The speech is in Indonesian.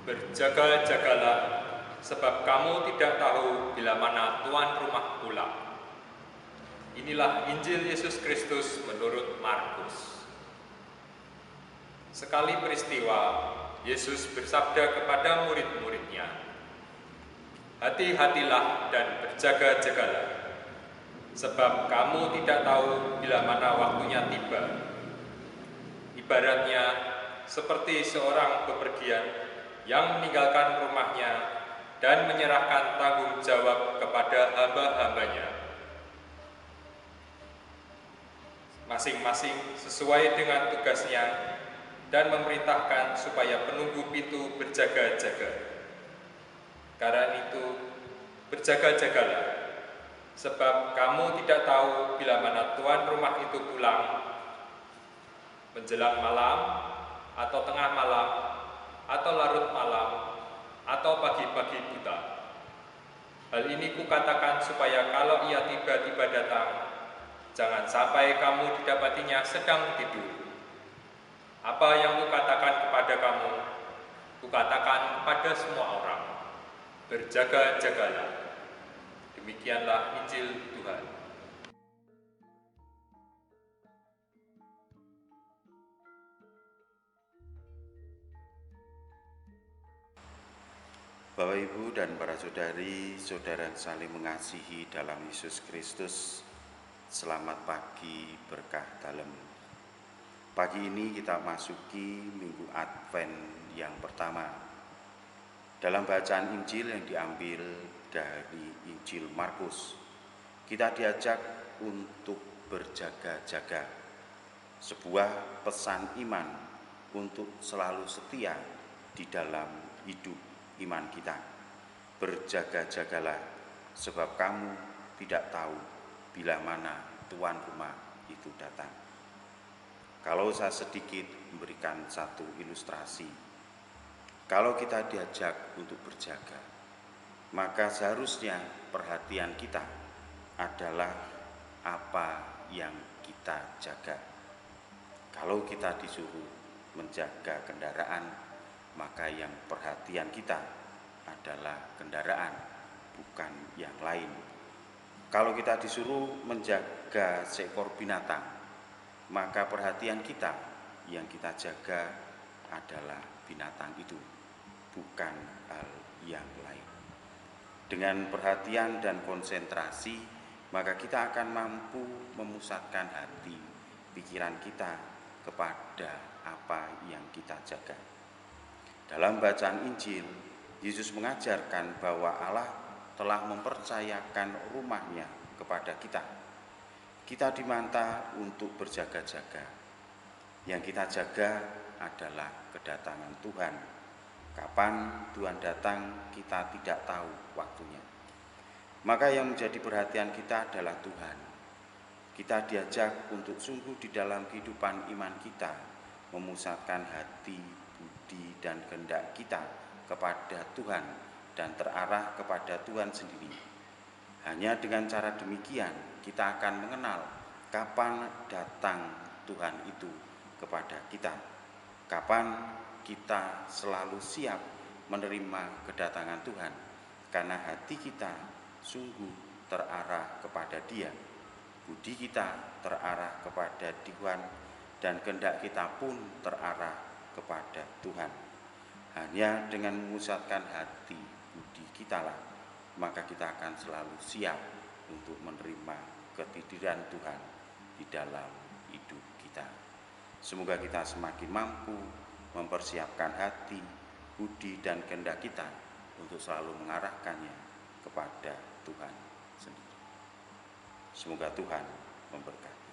Berjaga-jagalah, sebab kamu tidak tahu bila mana tuan rumah pulang. Inilah Injil Yesus Kristus menurut Markus. Sekali peristiwa, Yesus bersabda kepada murid-muridnya, "Hati-hatilah dan berjaga-jagalah, sebab kamu tidak tahu bila mana waktunya tiba. Ibaratnya seperti seorang bepergian yang meninggalkan rumahnya dan menyerahkan tanggung jawab kepada hamba-hambanya, masing-masing sesuai dengan tugasnya, dan memerintahkan supaya penunggu pintu berjaga-jaga. Karena itu, berjaga-jagalah, sebab kamu tidak tahu bila mana tuan rumah itu pulang, menjelang malam, atau tengah malam, atau larut malam, atau pagi-pagi buta. Hal ini kukatakan supaya kalau ia tiba-tiba datang, jangan sampai kamu didapatinya sedang tidur. Apa yang kukatakan kepada kamu, kukatakan kepada semua orang, berjaga-jagalah." Demikianlah Injil Tuhan. Bapak, Ibu, dan para saudari, saudara yang saling mengasihi dalam Yesus Kristus, selamat pagi berkah dalam. Pagi ini kita masuki Minggu Advent yang pertama. Dalam bacaan Injil yang diambil dari Injil Markus, kita diajak untuk berjaga-jaga, sebuah pesan iman untuk selalu setia di dalam hidup iman kita. Berjaga-jagalah, sebab kamu tidak tahu bila mana tuan rumah itu datang. Kalau saya sedikit memberikan satu ilustrasi, kalau kita diajak untuk berjaga, maka seharusnya perhatian kita adalah apa yang kita jaga. Kalau kita disuruh menjaga kendaraan, maka yang perhatian kita adalah kendaraan, bukan yang lain. Kalau kita disuruh menjaga seekor binatang, maka perhatian kita yang kita jaga adalah binatang itu, bukan hal yang lain. Dengan perhatian dan konsentrasi, maka kita akan mampu memusatkan hati, pikiran kita kepada apa yang kita jaga. Dalam bacaan Injil, Yesus mengajarkan bahwa Allah telah mempercayakan rumahnya kepada kita. Kita diminta untuk berjaga-jaga. Yang kita jaga adalah kedatangan Tuhan. Kapan Tuhan datang, kita tidak tahu waktunya. Maka yang menjadi perhatian kita adalah Tuhan. Kita diajak untuk sungguh di dalam kehidupan iman kita, memusatkan hati, budi, dan kehendak kita kepada Tuhan dan terarah kepada Tuhan sendiri. Hanya dengan cara demikian kita akan mengenal kapan datang Tuhan itu kepada kita, kapan kita selalu siap menerima kedatangan Tuhan, karena hati kita sungguh terarah kepada Dia, budi kita terarah kepada Tuhan, dan kehendak kita pun terarah kepada Tuhan. Hanya dengan memusatkan hati budi kita lah, maka kita akan selalu siap untuk menerima kehadiran Tuhan di dalam hidup kita. Semoga kita semakin mampu mempersiapkan hati, budi, dan kehendak kita untuk selalu mengarahkannya kepada Tuhan sendiri. Semoga Tuhan memberkati.